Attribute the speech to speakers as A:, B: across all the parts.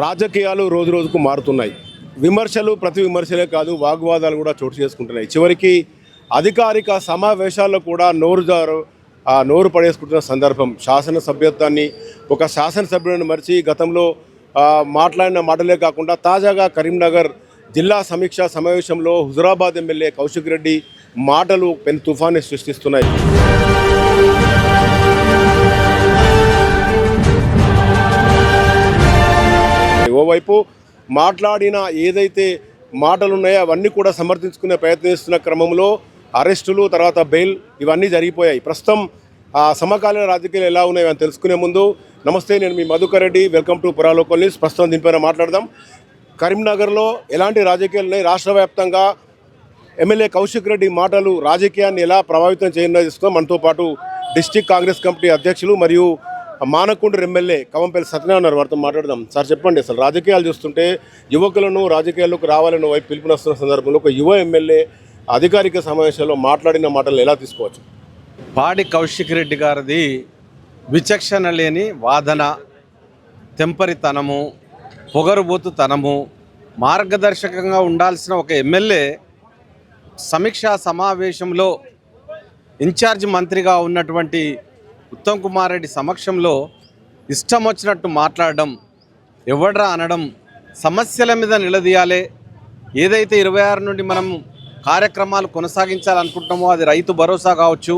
A: రాజకీయాలు రోజు రోజుకు మారుతున్నాయి. విమర్శలు ప్రతి విమర్శలే కాదు, వాగ్వాదాలు కూడా చోటు చేసుకుంటున్నాయి. చివరికి అధికారిక సమావేశాల్లో కూడా నోరు పడేసుకుంటున్న సందర్భం. శాసనసభ్యత్వాన్ని ఒక శాసనసభ్యులను మరిచి గతంలో మాట్లాడిన మాటలే కాకుండా తాజాగా కరీంనగర్ జిల్లా సమీక్షా సమావేశంలో హుజురాబాద్ ఎమ్మెల్యే కౌశిక్ రెడ్డి మాటలు పెను తుఫాన్ని సృష్టిస్తున్నాయి. ఓవైపు మాట్లాడిన ఏదైతే మాటలు ఉన్నాయో అవన్నీ కూడా సమర్థించుకునే ప్రయత్నిస్తున్న క్రమంలో అరెస్టులు, తర్వాత బెయిల్ ఇవన్నీ జరిగిపోయాయి. ప్రస్తుతం సమకాలీన రాజకీయాలు ఎలా ఉన్నాయో అని తెలుసుకునే ముందు నమస్తే, నేను మీ మధుకర్ రెడ్డి. వెల్కమ్ టు పురాలోకల్ న్యూస్. ప్రస్తుతం దీనిపైన మాట్లాడదాం. కరీంనగర్లో ఎలాంటి రాజకీయాలు ఉన్నాయి, రాష్ట్ర వ్యాప్తంగా ఎమ్మెల్యే కౌశిక్ రెడ్డి మాటలు రాజకీయాన్ని ఎలా ప్రభావితం చేయనుందో మనతో పాటు డిస్టిక్ కాంగ్రెస్ కమిటీ అధ్యక్షులు మరియు మానకొండూరు ఎమ్మెల్యే కవంపల్లి సత్యనారాయణ ఉన్నారు. వారితో మాట్లాడదాం. సార్ చెప్పండి, అసలు రాజకీయాలు చూస్తుంటే యువకులను రాజకీయాల్లోకి రావాలని వైపు పిలుపునిస్తున్న సందర్భంలో ఒక యువ ఎమ్మెల్యే అధికారిక సమావేశంలో మాట్లాడిన మాటలు ఎలా తీసుకోవచ్చు?
B: పాడి కౌశిక్ రెడ్డి గారిది విచక్షణ లేని వాదన, తెంపరితనము, పొగరుబోతుతనము. మార్గదర్శకంగా ఉండాల్సిన ఒక ఎమ్మెల్యే సమీక్షా సమావేశంలో ఇన్ఛార్జ్ మంత్రిగా ఉన్నటువంటి ఉత్తమ్ కుమార్ రెడ్డి సమక్షంలో ఇష్టం వచ్చినట్టు మాట్లాడడం, ఎవడ్రా అనడం, సమస్యల మీద నిలదీయాలి. ఏదైతే 26 నుండి మనం కార్యక్రమాలు కొనసాగించాలనుకుంటున్నామో అది రైతు భరోసా కావచ్చు,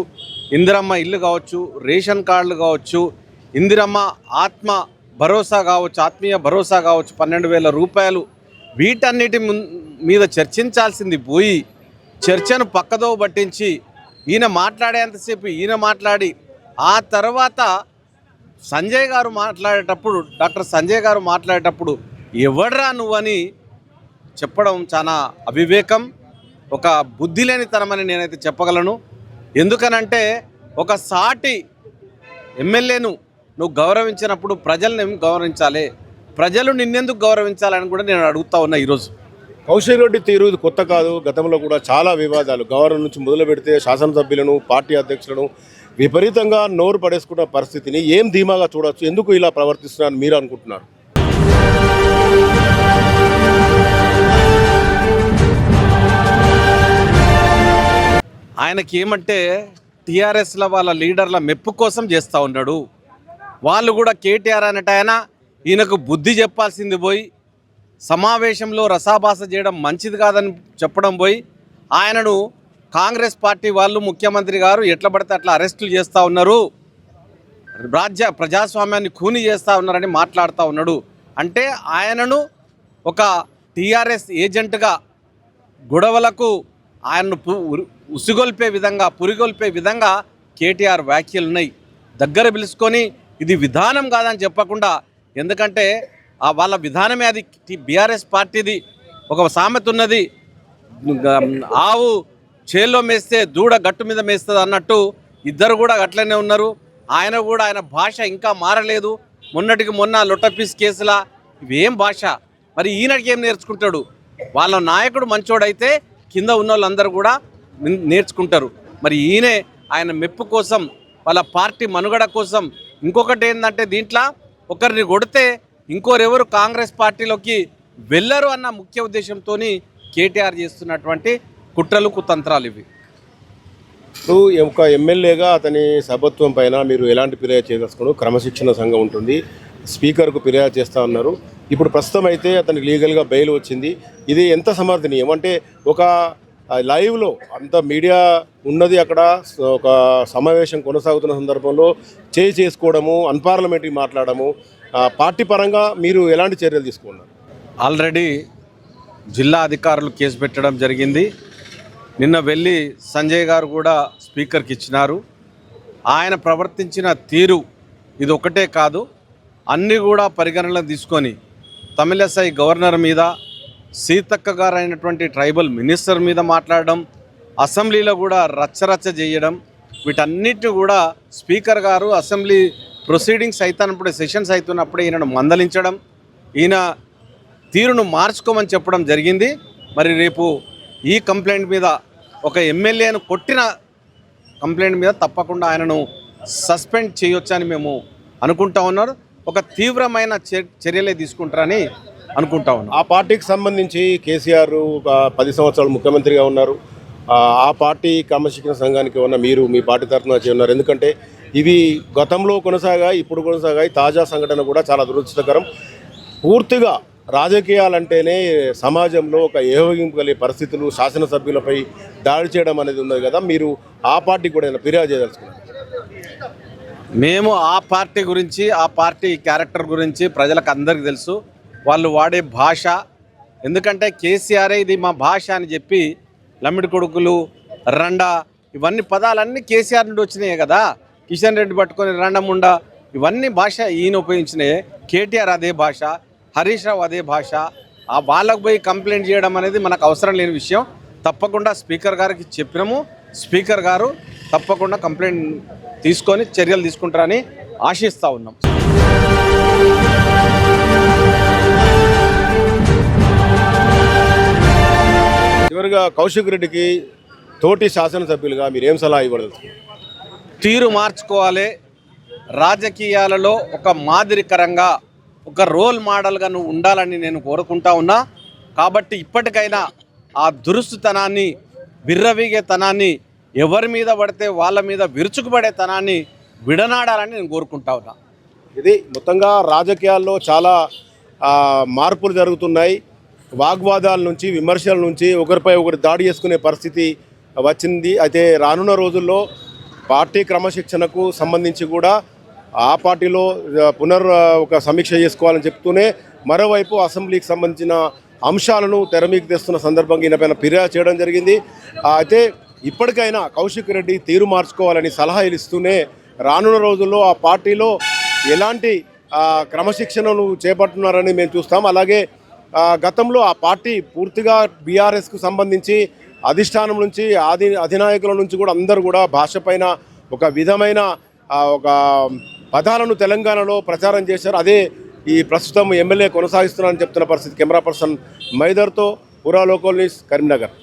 B: ఇందిరమ్మ ఇల్లు కావచ్చు, రేషన్ కార్డులు కావచ్చు, ఇందిరమ్మ ఆత్మ భరోసా కావచ్చు, ఆత్మీయ భరోసా కావచ్చు, 12,000 రూపాయలు, వీటన్నిటి మీద చర్చించాల్సింది పోయి చర్చను పక్కదో పట్టించి ఈయన మాట్లాడేంతసేపు ఈయన మాట్లాడి ఆ తర్వాత డాక్టర్ సంజయ్ గారు మాట్లాడేటప్పుడు ఎవడ్రా నువ్వని చెప్పడం చాలా అవివేకం, ఒక బుద్ధి లేనితనమని నేనైతే చెప్పగలను. ఎందుకనంటే ఒక సాటి ఎమ్మెల్యేను నువ్వు గౌరవించినప్పుడు ప్రజల్ని గౌరవించాలి, ప్రజలు నిన్నెందుకు గౌరవించాలని కూడా నేను అడుగుతా ఉన్నా. ఈరోజు
A: కౌశిక్ రెడ్డి తీరు ఇది కొత్త కాదు. గతంలో కూడా చాలా వివాదాలు, గవర్నర్ నుంచి మొదలు పెడితే శాసనసభ్యులను, పార్టీ అధ్యక్షులను విపరీతంగా నోరు పడేసుకున్న పరిస్థితిని ఏం ధీమాగా చూడవచ్చు? ఎందుకు ఇలా ప్రవర్తిస్తున్నారని మీరు అనుకుంటున్నారు?
B: ఆయనకి ఏమంటే టీఆర్ఎస్ల వాళ్ళ లీడర్ల మెప్పు కోసం చేస్తూ ఉన్నాడు. వాళ్ళు కూడా కేటీఆర్ అనేట ఈయనకు బుద్ధి చెప్పాల్సింది పోయి సమావేశంలో రసాభాస చేయడం మంచిది కాదని చెప్పడం పోయి ఆయనను కాంగ్రెస్ పార్టీ వాళ్ళు, ముఖ్యమంత్రి గారు ఎట్లా పడితే అట్లా అరెస్టులు చేస్తూ ఉన్నారు, ప్రజాస్వామ్యాన్ని ఖూనీ చేస్తూ ఉన్నారని మాట్లాడుతూ ఉన్నాడు. అంటే ఆయనను ఒక టీఆర్ఎస్ ఏజెంట్గా గొడవలకు ఆయన్ను పురిగొల్పే విధంగా కేటీఆర్ వ్యాఖ్యలు ఉన్నాయి. దగ్గర పిలుచుకొని ఇది విధానం కాదని చెప్పకుండా, ఎందుకంటే వాళ్ళ విధానమే అది. బీఆర్ఎస్ పార్టీది ఒక సామెత ఉన్నది, ఆవు చేల్లో మేస్తే దూడ గట్టు మీద మేస్తుంది అన్నట్టు ఇద్దరు కూడా అట్లనే ఉన్నారు. ఆయన భాష ఇంకా మారలేదు. మొన్నటికి మొన్న లొట్టపీస్ కేసులా ఇవేం భాష, మరి ఈయనకి ఏం నేర్చుకుంటాడు? వాళ్ళ నాయకుడు మంచోడైతే కింద ఉన్న వాళ్ళందరూ కూడా నేర్చుకుంటారు. మరి ఆయన మెప్పు కోసం, వాళ్ళ పార్టీ మనుగడ కోసం. ఇంకొకటి ఏంటంటే దీంట్లో ఒకరిని కొడితే ఇంకోరెవరు కాంగ్రెస్ పార్టీలోకి వెళ్ళరు అన్న ముఖ్య ఉద్దేశంతో కేటీఆర్ చేస్తున్నటువంటి కుట్రలు, కుతంత్రాలు ఇవి.
A: ఇప్పుడు ఒక ఎమ్మెల్యేగా అతని సభత్వం పైన మీరు ఎలాంటి ఫిర్యాదు చేయదలుచుకోండి? క్రమశిక్షణ సంఘం ఉంటుంది, స్పీకర్కు ఫిర్యాదు చేస్తూ ఉన్నారు. ఇప్పుడు ప్రస్తుతం అయితే అతనికి లీగల్గా బెయిల్ వచ్చింది. ఇది ఎంత సమర్థనీయం? అంటే ఒక లైవ్లో అంత మీడియా ఉన్నది, అక్కడ ఒక సమావేశం కొనసాగుతున్న సందర్భంలో చేసుకోవడము, అన్పార్లమెంటరీ మాట్లాడము, పార్టీ పరంగా మీరు ఎలాంటి చర్యలు తీసుకున్నారు?
B: ఆల్రెడీ జిల్లా అధికారులు కేసు పెట్టడం జరిగింది. నిన్న వెళ్ళి సంజయ్ గారు కూడా స్పీకర్కి ఇచ్చినారు. ఆయన ప్రవర్తించిన తీరు ఇది ఒకటే కాదు, అన్నీ కూడా పరిగణనలో తీసుకొని తమిళసై గవర్నర్ మీద, సీతక్క గారు అయినటువంటి ట్రైబల్ మినిస్టర్ మీద మాట్లాడడం, అసెంబ్లీలో కూడా రచ్చరచ్చ చేయడం, వీటన్నిటిని కూడా స్పీకర్ గారు అసెంబ్లీ ప్రొసీడింగ్స్ అవుతున్నప్పుడే, సెషన్స్ అవుతున్నప్పుడే ఈయనను మందలించడం, ఈయన తీరును మార్చుకోమని చెప్పడం జరిగింది. మరి రేపు ఈ కంప్లైంట్ మీద, ఒక ఎమ్మెల్యేను కొట్టిన కంప్లైంట్ మీద తప్పకుండా ఆయనను సస్పెండ్ చేయొచ్చని మేము అనుకుంటా ఉన్నారు. ఒక తీవ్రమైన చర్యలే తీసుకుంటారని అనుకుంటా ఉన్నాం.
A: ఆ పార్టీకి సంబంధించి కేసీఆర్ ఒక 10 సంవత్సరాలు ముఖ్యమంత్రిగా ఉన్నారు. ఆ పార్టీ క్రమశిక్షణ సంఘానికి ఉన్న మీరు మీ పార్టీ తరఫున ఉన్నారు. ఎందుకంటే ఇవి గతంలో కొనసాగాయి, ఇప్పుడు కొనసాగాయి. తాజా సంఘటన కూడా చాలా దురదృష్టకరం. పూర్తిగా రాజకీయాలంటేనే సమాజంలో ఒక ఏవగింపు కలిగే పరిస్థితులు, శాసనసభ్యులపై దాడి చేయడం అనేది ఉన్నది కదా. మీరు ఆ పార్టీకి కూడా ఏదైనా ఫిర్యాదు చేయదలుచుకున్నారు?
B: మేము ఆ పార్టీ గురించి, ఆ పార్టీ క్యారెక్టర్ గురించి ప్రజలకు అందరికీ తెలుసు. వాళ్ళు వాడే భాష, ఎందుకంటే కేసీఆర్ ఇది మా భాష అని చెప్పి లమ్మిడి కొడుకులు, రండా, ఇవన్నీ పదాలన్నీ కేసీఆర్ నుండి వచ్చినాయే కదా. కిషన్ రెడ్డి పట్టుకొని రండముండ, ఇవన్నీ భాష ఈయన ఉపయోగించినాయే. కేటీఆర్ అదే భాష, హరీష్ రావు అదే భాష. ఆ వాళ్ళకు పోయి కంప్లైంట్ చేయడం అనేది మనకు అవసరం లేని విషయం. తప్పకుండా స్పీకర్ గారికి చెప్పినాము. స్పీకర్ గారు తప్పకుండా కంప్లైంట్ తీసుకొని చర్యలు తీసుకుంటారని ఆశిస్తూ ఉన్నాం.
A: చివరిగా కౌశిక్ రెడ్డికి తోటి శాసనసభ్యులుగా మీరు ఏం సలహా ఇవ్వదలుచుకున్నారు?
B: తీరు మార్చుకోవాలి. రాజకీయాలలో ఒక మాదిరికరంగా, ఒక రోల్ మోడల్గా నువ్వు ఉండాలని నేను కోరుకుంటా ఉన్నా. కాబట్టి ఇప్పటికైనా ఆ దురుస్తుతనాన్ని, విర్రవీగేతనాన్ని, ఎవరి మీద పడితే వాళ్ళ మీద విరుచుకుపడేతనాన్ని విడనాడాలని నేను కోరుకుంటా ఉన్నా.
A: ఇది మొత్తంగా రాజకీయాల్లో చాలా మార్పులు జరుగుతున్నాయి. వాగ్వాదాల నుంచి, విమర్శల నుంచి ఒకరిపై ఒకరు దాడి చేసుకునే పరిస్థితి వచ్చింది. అయితే రానున్న రోజుల్లో పార్టీ క్రమశిక్షణకు సంబంధించి కూడా ఆ పార్టీలో ఒక సమీక్ష చేసుకోవాలని చెప్తూనే మరోవైపు అసెంబ్లీకి సంబంధించిన అంశాలను తెరమీకి తెస్తున్న సందర్భంగా ఈయనపైన ఫిర్యాదు చేయడం జరిగింది. అయితే ఇప్పటికైనా కౌశిక్ రెడ్డి తీరు మార్చుకోవాలని సలహాలు ఇస్తూనే రానున్న రోజుల్లో ఆ పార్టీలో ఎలాంటి క్రమశిక్షణను చేపడుతున్నారని మేము చూస్తాం. అలాగే గతంలో ఆ పార్టీ పూర్తిగా బీఆర్ఎస్కు సంబంధించి అధిష్టానం నుంచి అధినాయకుల నుంచి కూడా అందరూ కూడా భాష పైన ఒక విధమైన ఒక పదాలను తెలంగాణలో ప్రచారం చేశారు. అదే ఈ ప్రస్తుతం ఎమ్మెల్యే కొనసాగిస్తున్నారని చెప్తున్న పరిస్థితి. కెమెరా పర్సన్ మైదర్తో పురా లోకల్ న్యూస్, కరీంనగర్.